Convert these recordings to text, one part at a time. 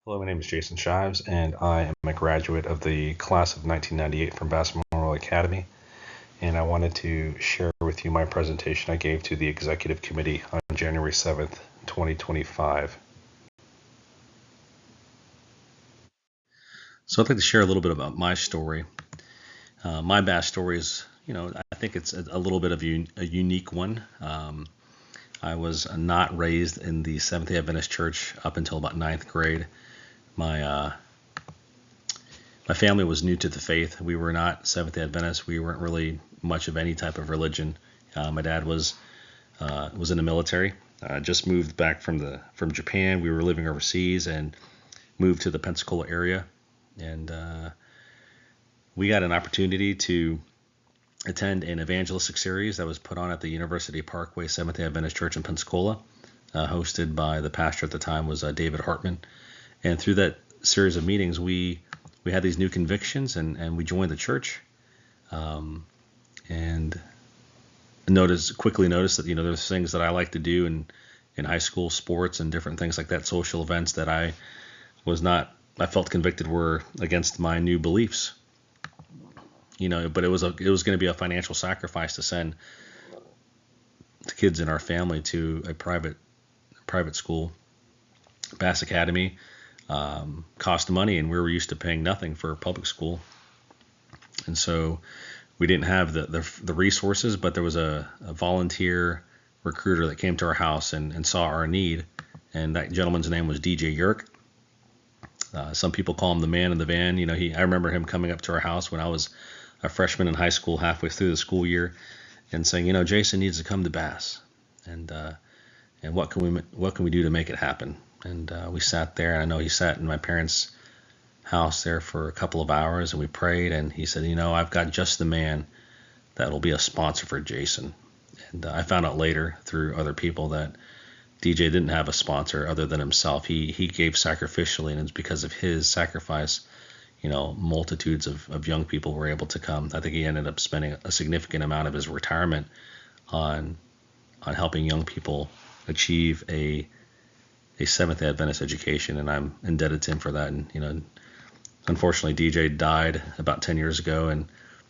Hello, my name is Jason Shives, and I am a graduate of the class of 1998 from Bass Memorial Academy. And I wanted to share with you my presentation I gave to the Executive Committee on January 7th, 2025. So I'd like to share a little bit about my story. My Bass story is, I think it's a little bit of a unique one. I was not raised in the Seventh-day Adventist Church up until about ninth grade. My family was new to the faith. We were not Seventh-day Adventists. We weren't really much of any type of religion. My dad was in the military. Just moved back from Japan. We were living overseas and moved to the Pensacola area, and we got an opportunity to attend an evangelistic series that was put on at the University Parkway Seventh-day Adventist Church in Pensacola, hosted by the pastor at the time was David Hartman. And through that series of meetings, we had these new convictions, and we joined the church, and quickly noticed that there's things that I like to do in high school sports and different things like that, social events that I felt convicted were against my new beliefs. But it was going to be a financial sacrifice to send the kids in our family to a private school. Bass Academy cost money, and we were used to paying nothing for public school, and so we didn't have the resources. But there was a volunteer recruiter that came to our house and saw our need, and that gentleman's name was DJ Yerk. Some people call him the man in the van. I remember him coming up to our house when I was a freshman in high school, halfway through the school year, and saying, Jason needs to come to Bass, and what can we do to make it happen? And we sat there, and I know he sat in my parents' house there for a couple of hours, and we prayed, and he said, I've got just the man that will be a sponsor for Jason. And I found out later through other people that DJ didn't have a sponsor other than himself. He gave sacrificially, and it's because of his sacrifice, multitudes of young people were able to come. I think he ended up spending a significant amount of his retirement on helping young people achieve a Seventh-day Adventist education, and I'm indebted to him for that. And unfortunately, DJ died about 10 years ago,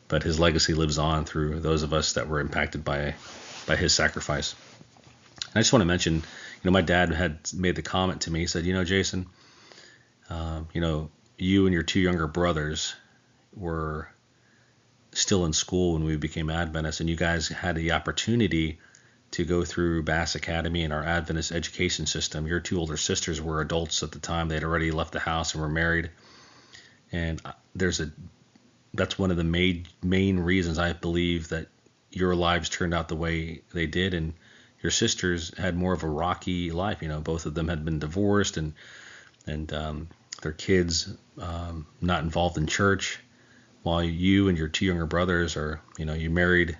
but his legacy lives on through those of us that were impacted by his sacrifice. And I just want to mention, my dad had made the comment to me. He said, Jason, you and your two younger brothers were still in school when we became Adventists, and you guys had the opportunity to go through Bass Academy and our Adventist education system. Your two older sisters were adults at the time. They'd already left the house and were married. And that's one of the main reasons I believe that your lives turned out the way they did. And your sisters had more of a rocky life. Both of them had been divorced, and their kids not involved in church, while you and your two younger brothers are, you married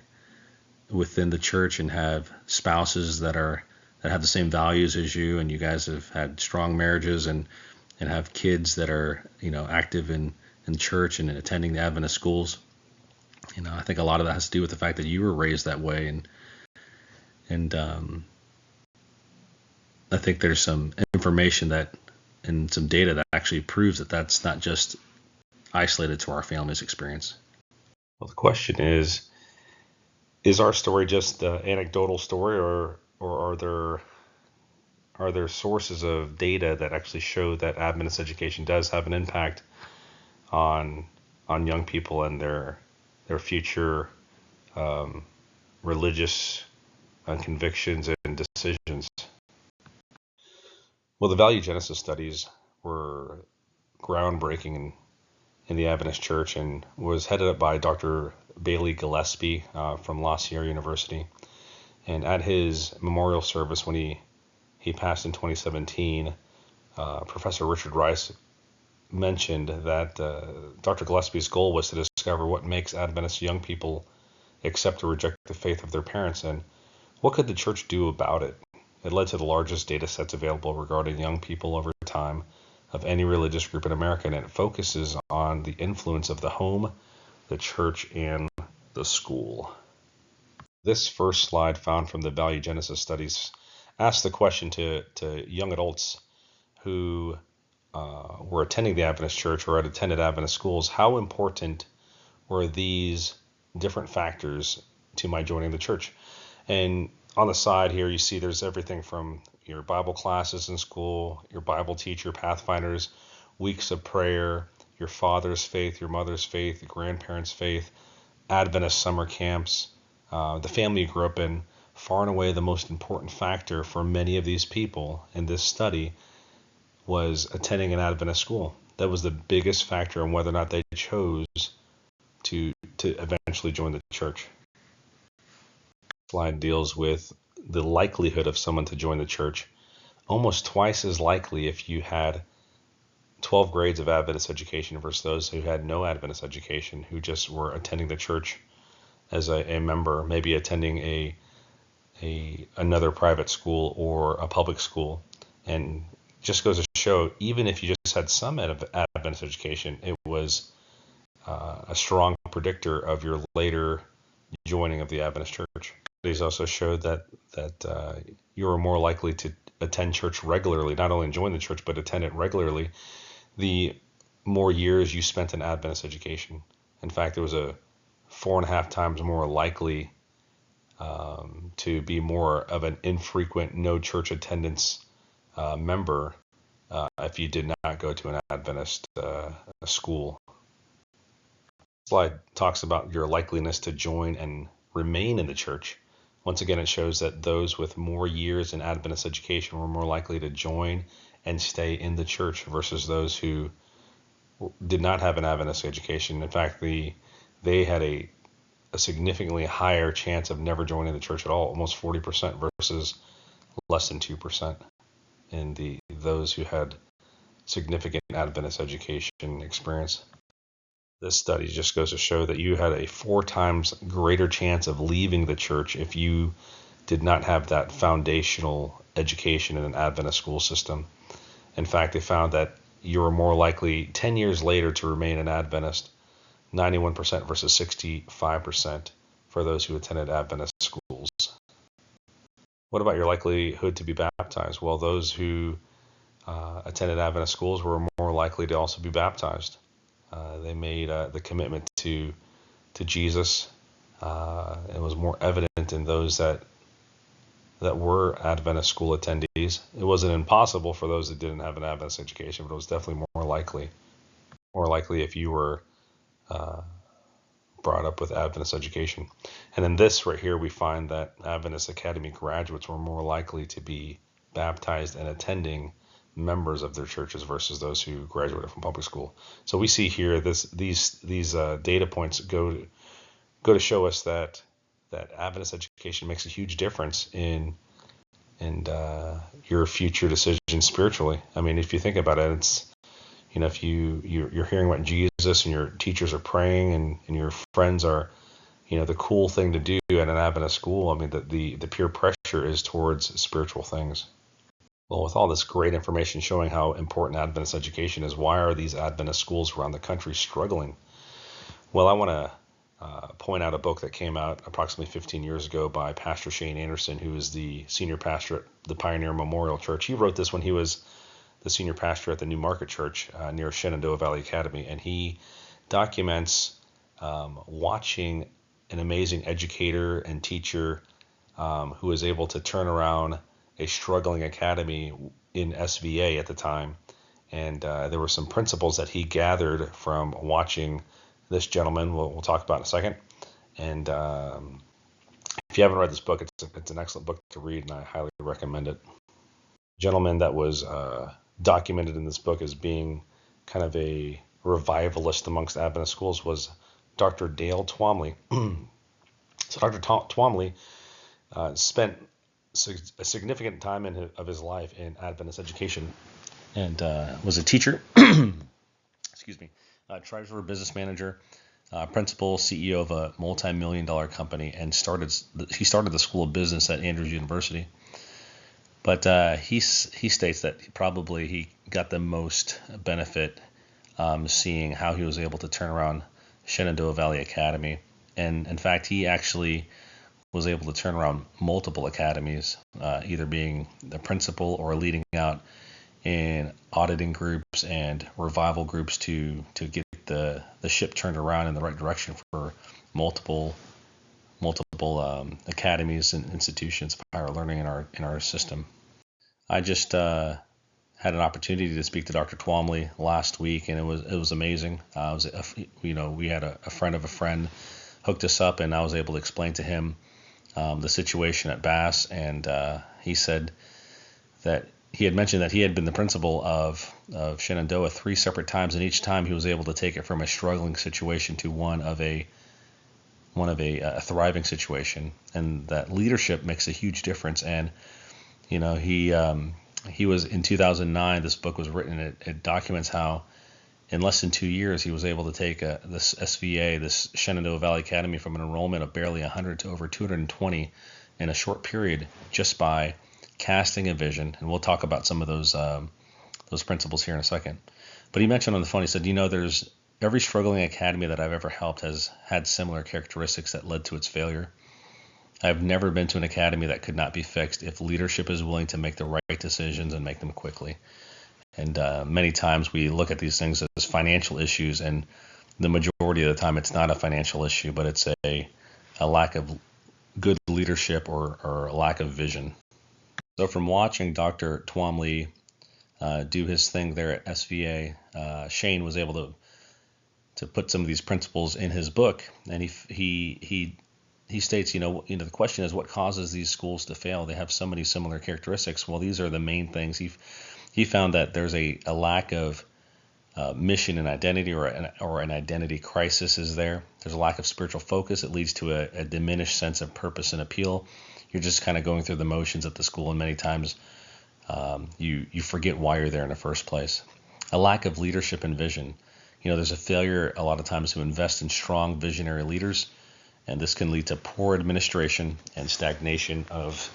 within the church and have spouses that have the same values as you, and you guys have had strong marriages and have kids that are active in church and attending the Adventist schools. I think a lot of that has to do with the fact that you were raised that way, and I think there's some information and some data that actually proves that that's not just isolated to our family's experience. Well, the question is our story just the anecdotal story, or are there sources of data that actually show that Adventist education does have an impact on young people and their future religious convictions and decisions? Well, the Value Genesis studies were groundbreaking in the Adventist Church, and was headed up by Dr. Bailey Gillespie from La Sierra University. And at his memorial service when he passed in 2017, Professor Richard Rice mentioned that Dr. Gillespie's goal was to discover what makes Adventist young people accept or reject the faith of their parents, and what could the church do about it. It led to the largest data sets available regarding young people over time of any religious group in America, and it focuses on the influence of the home, the church, and the school. This first slide, found from the Value Genesis studies, asks the question to young adults who were attending the Adventist church or had attended Adventist schools, how important were these different factors to my joining the church? And on the side here, you see there's everything from your Bible classes in school, your Bible teacher, Pathfinders, weeks of prayer, your father's faith, your mother's faith, your grandparents' faith, Adventist summer camps, the family you grew up in. Far and away the most important factor for many of these people in this study was attending an Adventist school. That was the biggest factor in whether or not they chose to eventually join the church. Slide deals with the likelihood of someone to join the church. Almost twice as likely if you had 12 grades of Adventist education versus those who had no Adventist education, who just were attending the church as a member, maybe attending another private school or a public school. And just goes to show, even if you just had some Adventist education, it was a strong predictor of your later joining of the Adventist church. Studies also showed that you were more likely to attend church regularly, not only join the church, but attend it regularly, the more years you spent in Adventist education. In fact, there was a 4.5 times more likely to be more of an infrequent, no church attendance member if you did not go to an Adventist school. Slide talks about your likeliness to join and remain in the church. Once again, it shows that those with more years in Adventist education were more likely to join and stay in the church versus those who did not have an Adventist education. In fact, they had a significantly higher chance of never joining the church at all, almost 40% versus less than 2% in those who had significant Adventist education experience. This study just goes to show that you had a 4 times greater chance of leaving the church if you did not have that foundational education in an Adventist school system. In fact, they found that you were more likely 10 years later to remain an Adventist, 91% versus 65% for those who attended Adventist schools. What about your likelihood to be baptized? Well, those who attended Adventist schools were more likely to also be baptized. They made the commitment to Jesus. It was more evident in those that were Adventist school attendees. It wasn't impossible for those that didn't have an Adventist education, but it was definitely more likely. More likely if you were brought up with Adventist education. And in this right here, we find that Adventist Academy graduates were more likely to be baptized and attending members of their churches versus those who graduated from public school. So we see here these data points go to show us that Adventist education makes a huge difference in your future decisions spiritually. I mean, if you think about it, it's, if you're hearing about Jesus and your teachers are praying and your friends are, the cool thing to do at an Adventist school. I mean, the peer pressure is towards spiritual things. Well, with all this great information showing how important Adventist education is, why are these Adventist schools around the country struggling? Well, I want to point out a book that came out approximately 15 years ago by Pastor Shane Anderson, who is the senior pastor at the Pioneer Memorial Church. He wrote this when he was the senior pastor at the New Market Church near Shenandoah Valley Academy, and he documents watching an amazing educator and teacher who was able to turn around a struggling academy in SVA at the time. And there were some principles that he gathered from watching this gentleman, we'll talk about in a second. And if you haven't read this book, it's an excellent book to read, and I highly recommend it. The gentleman that was documented in this book as being kind of a revivalist amongst Adventist schools was Dr. Dale Twomley. So Dr. Twomley spent a significant time of his life in Adventist education, and was a teacher, excuse me, treasurer, business manager, principal, CEO of a multi-million-dollar company, and he started the School of Business at Andrews University. But he states that he got the most benefit seeing how he was able to turn around Shenandoah Valley Academy, and in fact, he actually was able to turn around multiple academies, either being the principal or leading out and auditing groups and revival groups to get the ship turned around in the right direction for multiple academies and institutions of higher learning in our system. I just had an opportunity to speak to Dr. Twomley last week, and it was amazing. We had a friend of a friend hooked us up, and I was able to explain to him the situation at Bass, and he said that he had mentioned that he had been the principal of Shenandoah 3 separate times, and each time he was able to take it from a struggling situation to one of a thriving situation, and that leadership makes a huge difference. And he was in 2009. This book was written. It documents how in less than 2 years he was able to take this SVA, this Shenandoah Valley Academy, from an enrollment of barely 100 to over 220 in a short period, just by casting a vision. And we'll talk about some of those principles here in a second. But he mentioned on the phone, he said, there's every struggling academy that I've ever helped has had similar characteristics that led to its failure. I've never been to an academy that could not be fixed if leadership is willing to make the right decisions and make them quickly. And many times we look at these things as financial issues, and the majority of the time it's not a financial issue, but it's a lack of good leadership or a lack of vision. So from watching Dr. Twomley do his thing there at SVA, Shane was able to put some of these principles in his book, and he states, the question is, what causes these schools to fail? They have so many similar characteristics. Well, these are the main things. He found that there's a lack of mission and identity, or an identity crisis is there. There's a lack of spiritual focus. It leads to a diminished sense of purpose and appeal. You're just kind of going through the motions at the school, and many times you forget why you're there in the first place. A lack of leadership and vision. There's a failure a lot of times to invest in strong visionary leaders, and this can lead to poor administration and stagnation of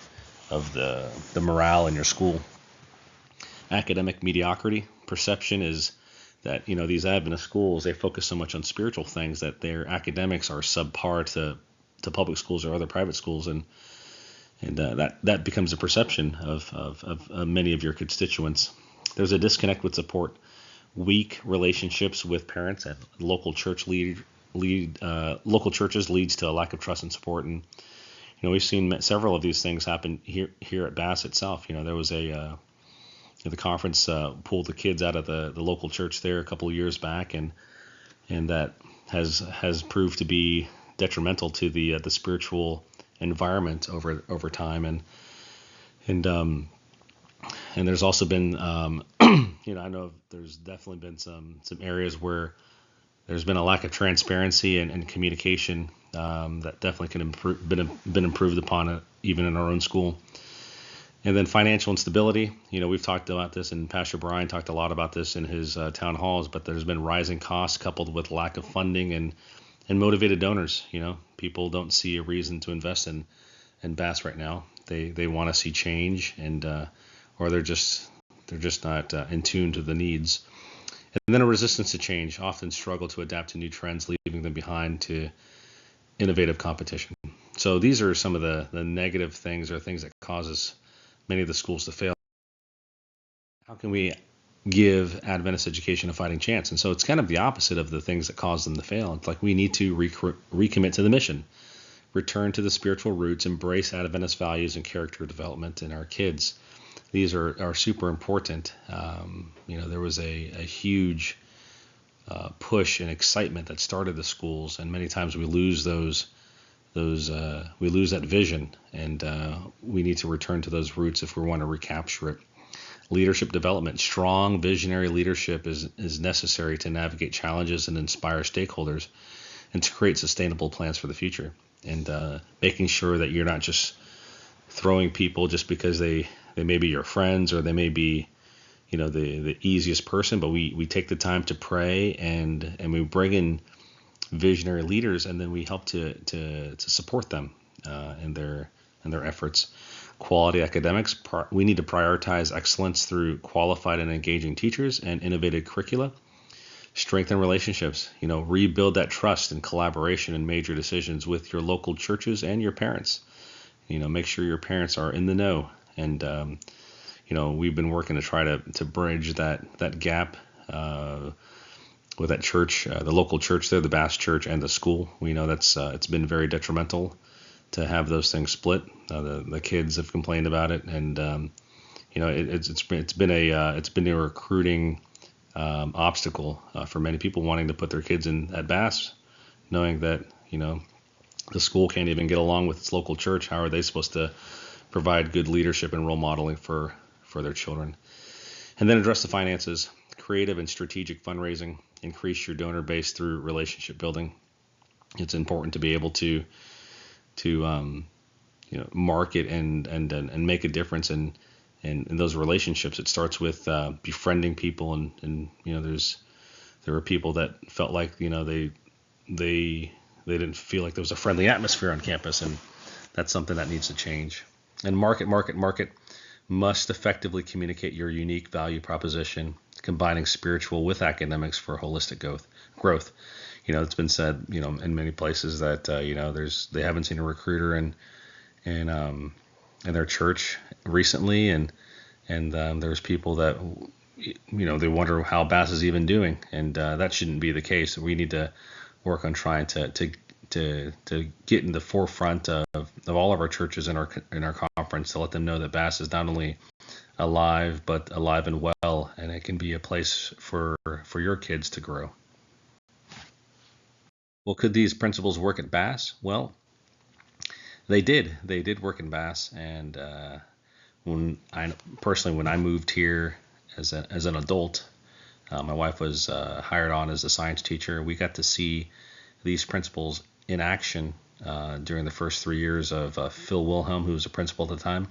the morale in your school. Academic mediocrity. Perception is that these Adventist schools, they focus so much on spiritual things that their academics are subpar to public schools or other private schools, and that becomes a perception of many of your constituents. There's a disconnect with support. Weak relationships with parents and local church local churches leads to a lack of trust and support. And we've seen several of these things happen here at Bass itself. There was the conference pulled the kids out of the local church there a couple of years back, and that has proved to be detrimental to the spiritual environment over time. And there's also been I know there's definitely been some areas where there's been a lack of transparency and communication that definitely can been improved upon even in our own school. And then financial instability. We've talked about this, and Pastor Brian talked a lot about this in his town halls, but there's been rising costs coupled with lack of funding and motivated donors. People don't see a reason to invest in Bass right now. They want to see change, and or they're just not in tune to the needs. And then a resistance to change, often struggle to adapt to new trends, leaving them behind to innovative competition. So these are some of the negative things, or things that causes many of the schools to fail. How can we give Adventist education a fighting chance? And so it's kind of the opposite of the things that cause them to fail. It's like we need to recommit to the mission, return to the spiritual roots, embrace Adventist values and character development in our kids. These are super important. There was a huge push and excitement that started the schools, and many times we lose we lose that vision, and we need to return to those roots if we want to recapture it. Leadership development. Strong visionary leadership is necessary to navigate challenges and inspire stakeholders, and to create sustainable plans for the future. And making sure that you're not just throwing people just because they may be your friends, or they may be, the easiest person, but we take the time to pray, and we bring in visionary leaders, and then we help to support them in their efforts. Quality academics. We need to prioritize excellence through qualified and engaging teachers and innovative curricula. Strengthen relationships. Rebuild that trust and collaboration in major decisions with your local churches and your parents. Make sure your parents are in the know, and we've been working to try to bridge that gap with that church, the local church there, the Bass Church, and the school. We know that's it's been very detrimental to have those things split. The kids have complained about it, and it's been a recruiting obstacle for many people wanting to put their kids in at Bass, knowing that the school can't even get along with its local church. How are they supposed to provide good leadership and role modeling for their children? And then address the finances, creative and strategic fundraising, increase your donor base through relationship building. It's important to be able to market and make a difference in those relationships. It starts with befriending people, and there were people that felt like they didn't feel like there was a friendly atmosphere on campus, and that's something that needs to change. And market must effectively communicate your unique value proposition, combining spiritual with academics for holistic growth. It's been said, in many places that they haven't seen a recruiter in their church recently, and there's people that they wonder how Bass is even doing, and that shouldn't be the case. We need to work on trying to get in the forefront of all of our churches in our conference, to let them know that Bass is not only alive but alive and well, and it can be a place for your kids to grow. Well, could these principles work at Bass? Well, they did work in Bass, and when I moved here as an adult, my wife was hired on as a science teacher. We got to see these principles in action during the first 3 years of Phil Wilhelm, who was a principal at the time.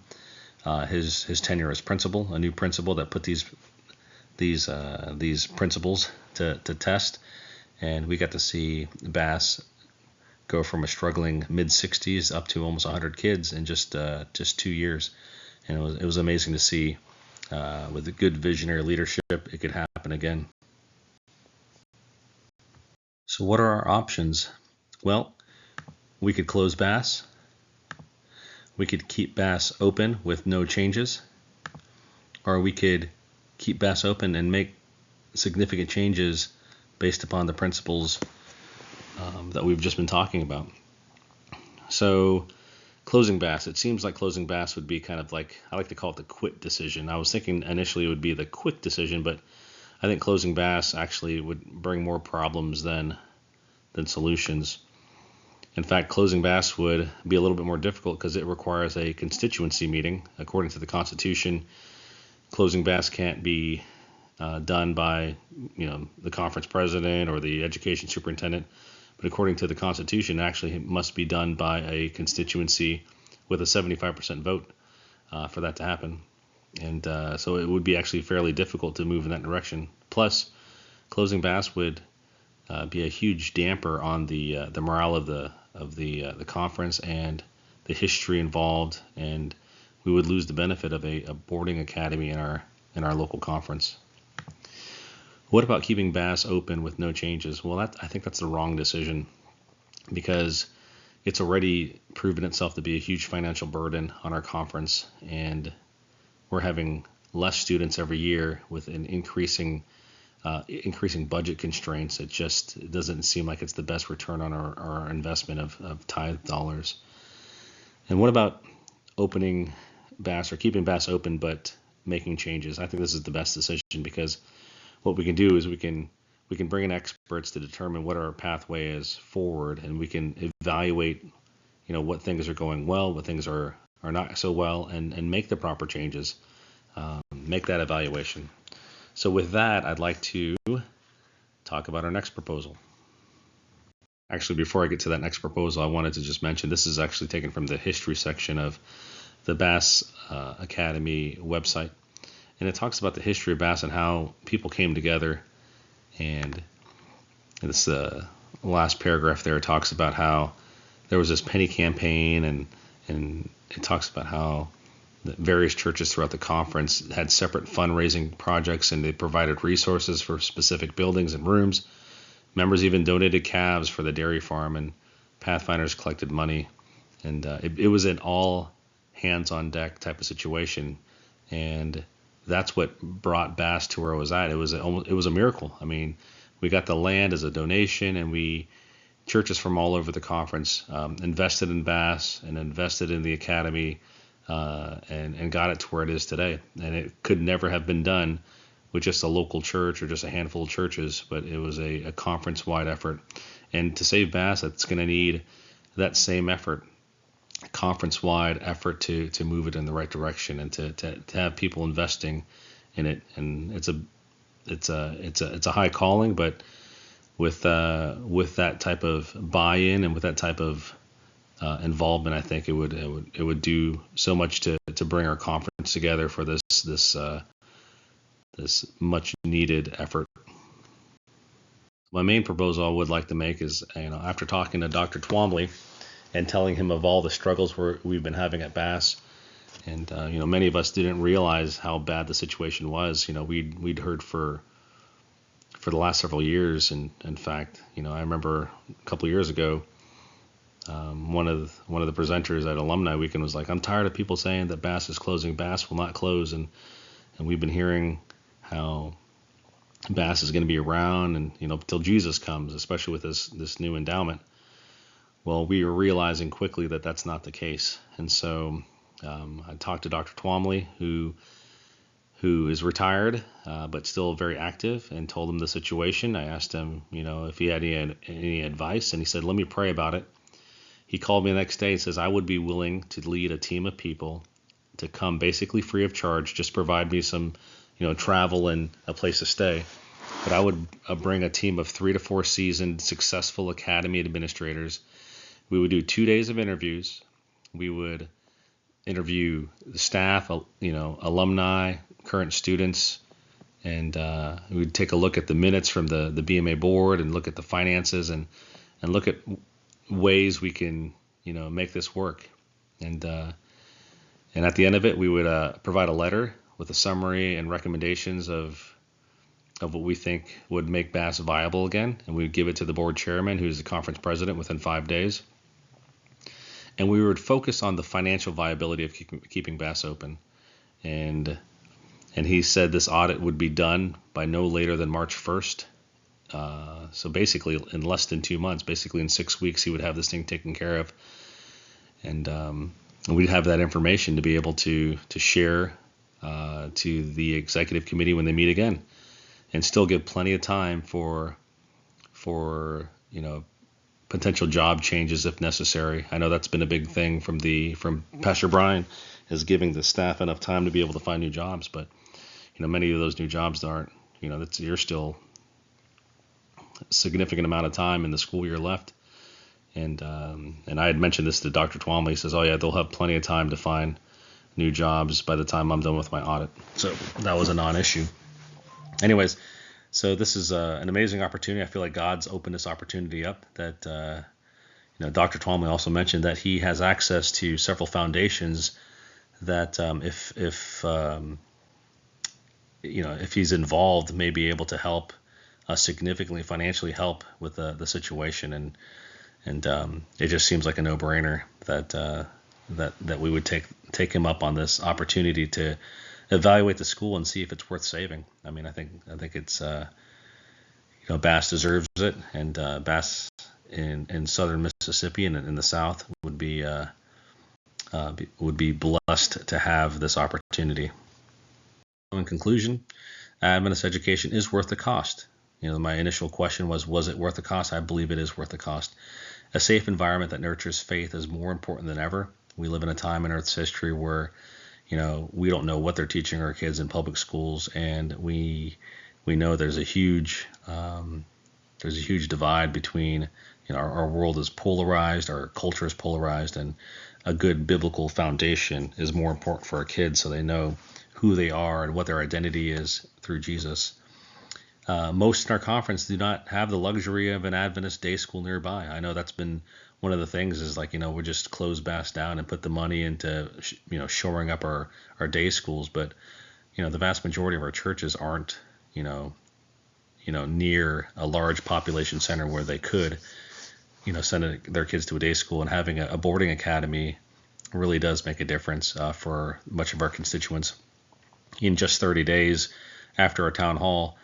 His tenure as principal, a new principal that put these principles to test, and we got to see Bass go from a struggling mid-60s up to almost 100 kids in just 2 years, and it was amazing to see. With a good visionary leadership, it could happen again. So what are our options? Well, we could close Bass. We could keep Bass open with no changes, or we could keep Bass open and make significant changes based upon the principles that we've just been talking about. So closing Bass, it seems like closing Bass would be kind of like, I like to call it the quit decision. I was thinking initially it would be the quick decision, but I think closing Bass actually would bring more problems than solutions. In fact, closing Bass would be a little bit more difficult because it requires a constituency meeting. According to the Constitution, closing Bass can't be done by the conference president or the education superintendent, but according to the Constitution, actually it must be done by a constituency with a 75% vote for that to happen. And so it would be actually fairly difficult to move in that direction. Plus, closing Bass would be a huge damper on the morale of the conference and the history involved, and we would lose the benefit of a boarding academy in our local conference. What about keeping Bass open with no changes? Well, I think that's the wrong decision, because it's already proven itself to be a huge financial burden on our conference, and we're having less students every year with an increasing budget constraints. It doesn't seem like it's the best return on our investment of tithe dollars. And what about opening Bass, or keeping Bass open but making changes? I think this is the best decision, because what we can do is we can bring in experts to determine what our pathway is forward, and we can evaluate what things are going well, what things are not so well, and make the proper changes, make that evaluation. So with that, I'd like to talk about our next proposal. Actually, before I get to that next proposal, I wanted to just mention this is actually taken from the history section of the Bass Academy website. And it talks about the history of Bass and how people came together. And this last paragraph there talks about how there was this penny campaign, and it talks about how the various churches throughout the conference had separate fundraising projects, and they provided resources for specific buildings and rooms. Members even donated calves for the dairy farm, and Pathfinders collected money. And it was an all hands on deck type of situation. and that's what brought Bass to where it was at. It was a miracle. I mean, we got the land as a donation, and churches from all over the conference invested in Bass and invested in the academy, and got it to where it is today. And it could never have been done with just a local church or just a handful of churches, but it was a conference-wide effort. And to save Bass, it's going to need that same effort, conference-wide effort to move it in the right direction, and to have people investing in it. And it's a high calling, but with that type of buy-in and with that type of involvement, I think it would do so much to bring our conference together for this much needed effort. My main proposal I would like to make is, after talking to Dr. Twombly and telling him of all the struggles we've been having at Bass, and many of us didn't realize how bad the situation was. We'd heard for the last several years, and in fact, I remember a couple of years ago, one of the presenters at Alumni Weekend was like, "I'm tired of people saying that Bass is closing. Bass will not close," and we've been hearing how Bass is going to be around, and till Jesus comes, especially with this new endowment. Well, we were realizing quickly that that's not the case, and so I talked to Dr. Twombly, who is retired but still very active, and told him the situation. I asked him, if he had any advice, and he said, "Let me pray about it." He called me the next day and says, "I would be willing to lead a team of people to come basically free of charge, just provide me some travel and a place to stay. But I would bring a team of 3 to 4 seasoned, successful academy administrators. We would do 2 days of interviews. We would interview the staff, alumni, current students, and we'd take a look at the minutes from the BMA board and look at the finances and look at ways we can, make this work. And at the end of it, we would provide a letter with a summary and recommendations of what we think would make Bass viable again, and we'd give it to the board chairman, who's the conference president, within 5 days. And we would focus on the financial viability of keeping Bass open. And he said this audit would be done by no later than March 1st. So basically in less than 2 months, basically in 6 weeks, he would have this thing taken care of. And we'd have that information to be able to share to the executive committee when they meet again, and still give plenty of time for potential job changes if necessary. I know that's been a big thing from Pastor Brian, is giving the staff enough time to be able to find new jobs. But many of those new jobs aren't. You're still a significant amount of time in the school year left. And I had mentioned this to Dr. Twombly. He says, "Oh yeah, they'll have plenty of time to find new jobs by the time I'm done with my audit." So that was a non-issue. Anyways, so this is an amazing opportunity. I feel like God's opened this opportunity up. That Dr. Twombly also mentioned that he has access to several foundations that if he's involved, may be able to help significantly financially help with the situation. And it just seems like a no-brainer that we would take him up on this opportunity to evaluate the school and see if it's worth saving. I mean, I think it's Bass deserves it, and Bass in southern Mississippi and in the South would be blessed to have this opportunity. In conclusion, Adventist education is worth the cost. My initial question was it worth the cost? I believe it is worth the cost. A safe environment that nurtures faith is more important than ever. We live in a time in Earth's history where, we don't know what they're teaching our kids in public schools, and we know there's a huge divide between, our world is polarized, our culture is polarized, and a good biblical foundation is more important for our kids so they know who they are and what their identity is through Jesus. Most in our conference do not have the luxury of an Adventist day school nearby. I know that's been one of the things, is like, we just close Bass down and put the money into, shoring up our day schools. But, the vast majority of our churches aren't, near a large population center where they could, send their kids to a day school. And having a boarding academy really does make a difference for much of our constituents. in just 30 days after our town hall,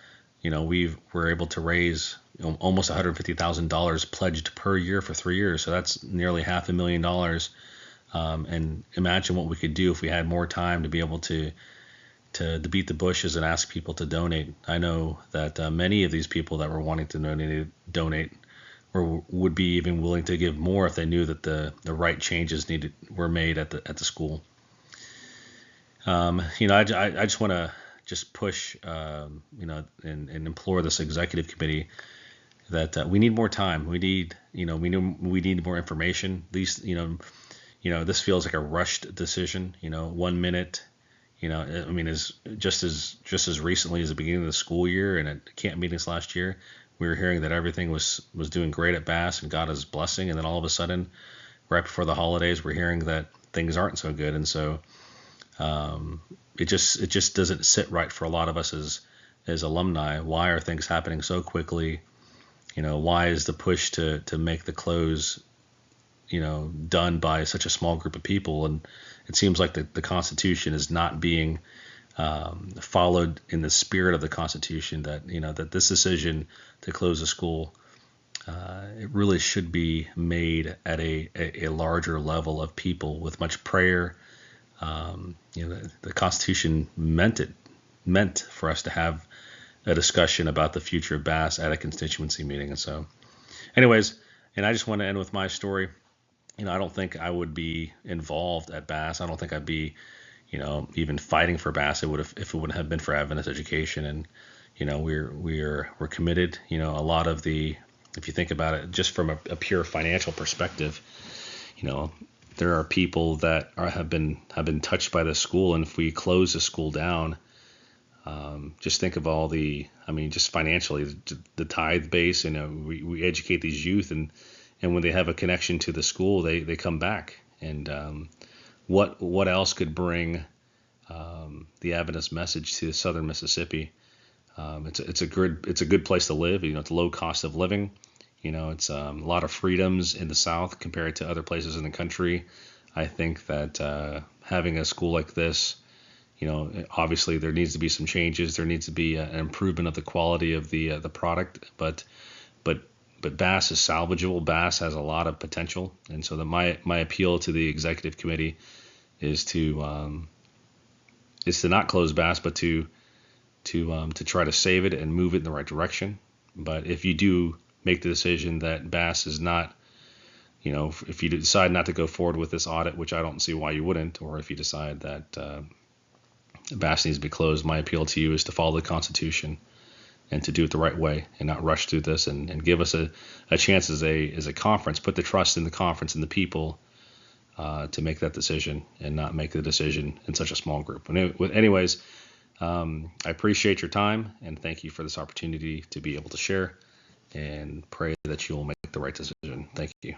we were able to raise almost $150,000 pledged per year for 3 years. So that's nearly $500,000. And imagine what we could do if we had more time to be able to beat the bushes and ask people to donate. I know that many of these people that were wanting to donate would be even willing to give more if they knew that the right changes were made at the school. I just want to just push, and implore this executive committee that we need more time. We need more information. These, this feels like a rushed decision. 1 minute, is just as recently as the beginning of the school year and at camp meetings last year, we were hearing that everything was doing great at Bass and God is blessing, and then all of a sudden, right before the holidays, we're hearing that things aren't so good, and so it just doesn't sit right for a lot of us as alumni. Why are things happening so quickly? Why is the push to make the close done by such a small group of people? And it seems like the Constitution is not being followed in the spirit of the Constitution, that this decision to close the school, it really should be made at a larger level of people with much prayer. The Constitution meant for us to have a discussion about the future of Bass at a constituency meeting. And so anyways, and I just want to end with my story. I don't think I would be involved at Bass. I don't think I'd be, even fighting for Bass. If it wouldn't have been for Adventist education. And, we're committed. A lot of if you think about it, just from a pure financial perspective, there are people that have been touched by the school. And if we close the school down, just think of all just financially, the tithe base, we educate these youth, and when they have a connection to the school, they come back. And what else could bring the Adventist message to southern Mississippi? It's a good place to live. It's low cost of living. It's a lot of freedoms in the South compared to other places in the country. I think that having a school like this, obviously there needs to be some changes. There needs to be an improvement of the quality of the product, but Bass is salvageable. Bass has a lot of potential, and so my appeal to the executive committee is to not close Bass, but to try to save it and move it in the right direction. But if you do make the decision that Bass is not, if you decide not to go forward with this audit, which I don't see why you wouldn't, or if you decide that Bass needs to be closed, my appeal to you is to follow the Constitution and to do it the right way and not rush through this, and give us a chance as a conference, put the trust in the conference and the people to make that decision and not make the decision in such a small group. Anyways, I appreciate your time and thank you for this opportunity to be able to share, and pray that you will make the right decision. Thank you.